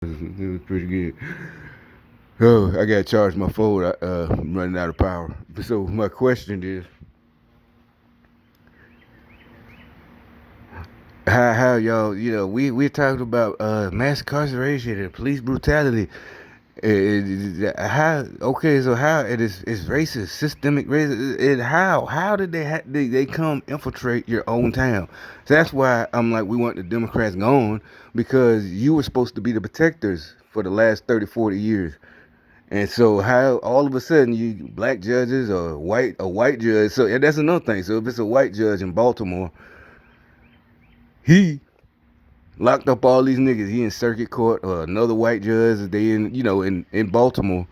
It was pretty good. Oh, I gotta charge my phone. I'm running out of power. So my question is, how y'all? We're talking about mass incarceration and police brutality. How? Okay, so how it is racist, systemic racism, and how did they come infiltrate your own town? So that's why I'm like, we want the Democrats gone, because you were supposed to be the protectors for the last 30, 40 years. And so how all of a sudden you black judges or white judge, so and that's another thing. So if it's a white judge in Baltimore, he locked up all these niggas. He in circuit court, or another white judge, they in Baltimore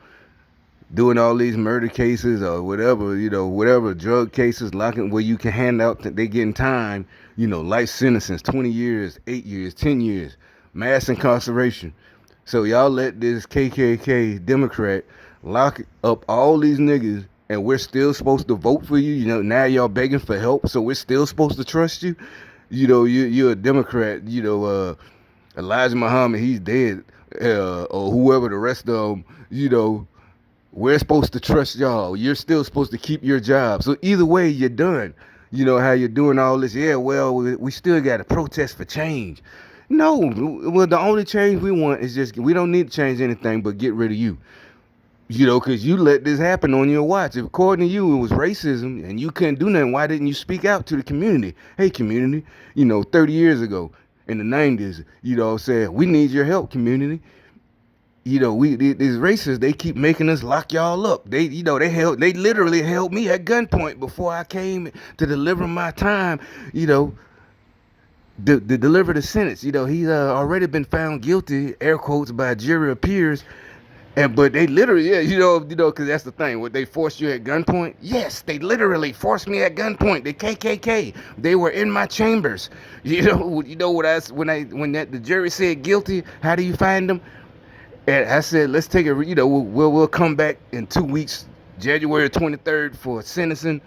doing all these murder cases or whatever, whatever drug cases, locking where you can hand out they getting time, life sentences, 20 years, 8 years, 10 years, mass incarceration. So y'all let this KKK Democrat lock up all these niggas, and we're still supposed to vote for you. Now y'all begging for help, so we're still supposed to trust you. You're a Democrat. Elijah Muhammad, he's dead, or whoever the rest of them. We're supposed to trust y'all. You're still supposed to keep your job. So either way, you're done. You know how you're doing all this. Yeah, well, we still got to protest for change. No, well, the only change we want is just we don't need to change anything but get rid of you. Because you let this happen on your watch. If according to you it was racism and you couldn't do nothing, why didn't you speak out to the community? Hey, community, 30 years ago in the 90s, saying we need your help, community. These racists, they keep making us lock y'all up. They literally held me at gunpoint before I came to deliver my time. You know, to deliver the sentence. He's already been found guilty, air quotes, by a jury of peers. But they literally, yeah, because that's the thing. Would they force you at gunpoint? Yes, they literally forced me at gunpoint. The KKK, they were in my chambers. What I when the jury said guilty. How do you find them? And I said, let's take it. We'll come back in 2 weeks, January 23rd for sentencing.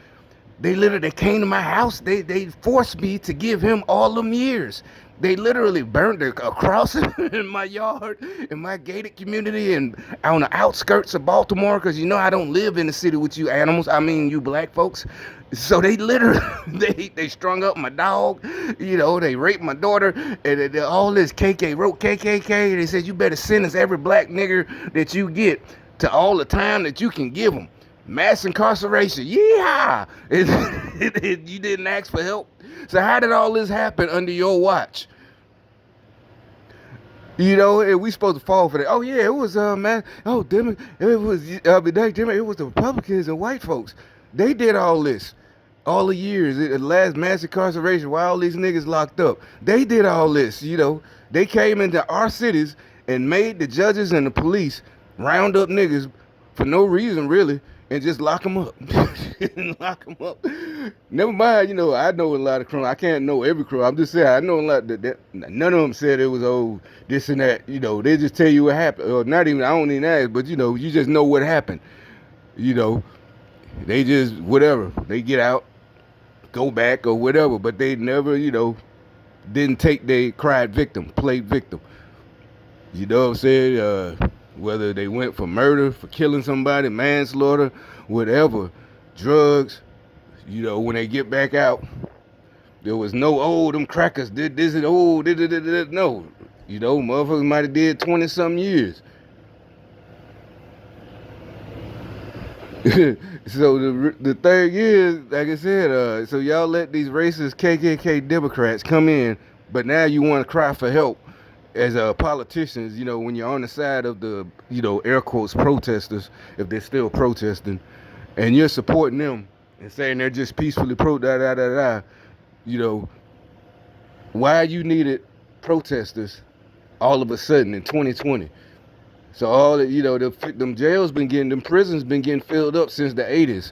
They came to my house. They forced me to give him all them years. They literally burned a cross in my yard, in my gated community, and on the outskirts of Baltimore. Because I don't live in the city with you animals. I mean, you black folks. So they literally they strung up my dog. They raped my daughter, and all this wrote KKK. They said you better sentence every black nigger that you get to all the time that you can give them. Mass incarceration. Yeah. You didn't ask for help. So how did all this happen under your watch? And we supposed to fall for that. Oh yeah, it was man. Oh damn it, it was the Republicans and white folks. They did all this, all the years, the last mass incarceration, while all these niggas locked up. They did all this. They came into our cities and made the judges and the police round up niggas for no reason really, and just lock them up. Lock them up. Never mind, I know a lot of crime. I can't know every crime. I'm just saying I know a lot that none of them said it was this and that. They just tell you what happened, or not even. I don't even ask, but you just know what happened. You know, they just whatever. They get out, go back or whatever, but they never, didn't take they cried victim, played victim. You know what I'm saying? Whether they went for murder, for killing somebody, manslaughter, whatever, drugs. When they get back out, there was no, them crackers did this and no. Motherfuckers might have did 20 some years. So the thing is, like I said, so y'all let these racist KKK Democrats come in, but now you want to cry for help as politicians. When you're on the side of the air quotes protesters, if they're still protesting, and you're supporting them and saying they're just peacefully da da da da. Why you needed protesters all of a sudden in 2020? So all that them jails been getting, them prisons been getting filled up since the 80s,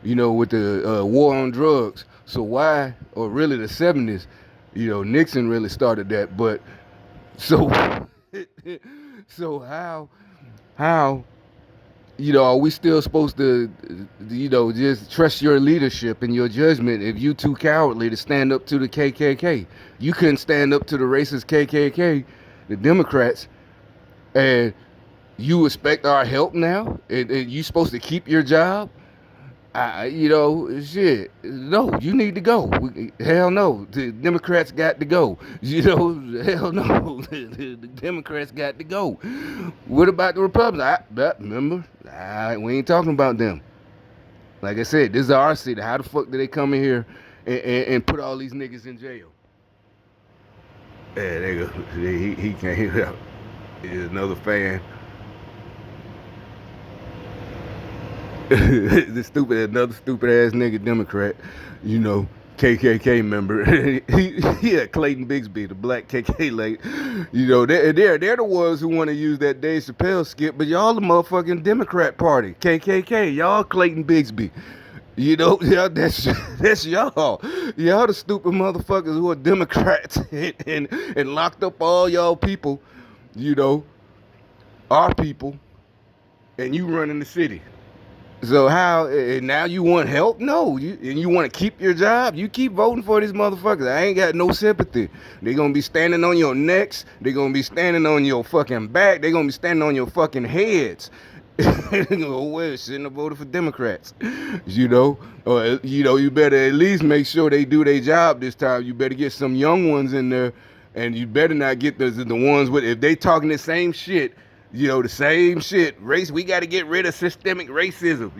with the war on drugs. So why, or really the 70s, Nixon really started that. But so, so how, are we still supposed to, just trust your leadership and your judgment if you too cowardly to stand up to the KKK? You couldn't stand up to the racist KKK, the Democrats. And you expect our help now, and you supposed to keep your job. Shit. No, you need to go. Hell no. The Democrats got to go. Hell no. The Democrats got to go. What about the Republicans? Remember, we ain't talking about them. Like I said, this is our city. How the fuck did they come in here and put all these niggas in jail? Yeah, they go. He can't hear out. Here's another fan. Another stupid ass nigga Democrat, KKK member. Yeah, Clayton Bigsby, the black KKK, they're the ones who want to use that Dave Chappelle skit, but y'all the motherfucking Democrat Party, KKK, y'all Clayton Bigsby. Yeah, that's y'all the stupid motherfuckers who are Democrats and locked up all y'all people, you know, our people, and you running the city. So how now you want help? No, you want to keep your job? You keep voting for these motherfuckers. I ain't got no sympathy. They gonna be standing on your necks. They gonna be standing on your fucking back. They gonna be standing on your fucking heads. Oh well, shouldn't have voted for Democrats. You better at least make sure they do their job this time. You better get some young ones in there, and you better not get the ones with, if they talking the same shit. The same shit. Race, we got to get rid of systemic racism,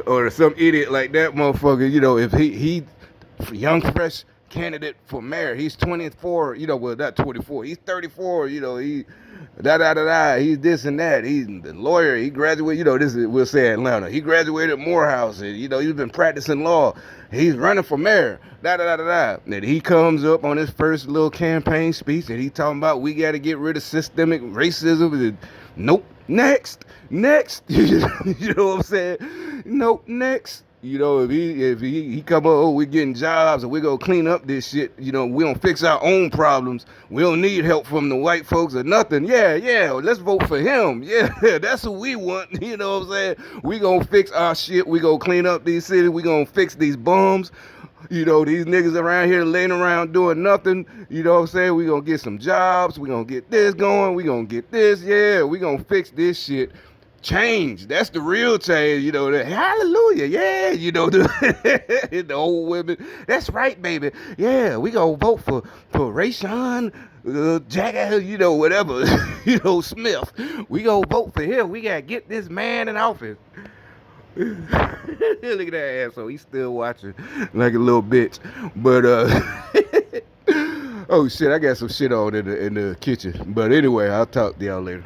or some idiot like that motherfucker, if he young, fresh candidate for mayor, he's 24, well, not 24, he's 34, he he's this and that, he's the lawyer, he graduated, this is, we'll say Atlanta, he graduated Morehouse, and, he's been practicing law, he's running for mayor, and he comes up on his first little campaign speech, and he talking about we got to get rid of systemic racism, and, nope, next, you know what I'm saying, nope, next. If he come up, oh, we're getting jobs and we're going to clean up this shit, we don't fix our own problems. We don't need help from the white folks or nothing. Yeah, let's vote for him. Yeah, that's what we want. You know what I'm saying? We going to fix our shit. We going to clean up these cities. We going to fix these bums. These niggas around here laying around doing nothing. You know what I'm saying? We going to get some jobs. We going to get this going. We going to get this. Yeah, we going to fix this shit. Change. That's the real change, hallelujah, yeah, the old women. That's right, baby. Yeah, we gonna vote for Rayshawn Jagger, whatever, Smith. We gonna vote for him. We gotta get this man in office. Look at that asshole. He's still watching like a little bitch. But oh shit, I got some shit on in the kitchen. But anyway, I'll talk to y'all later.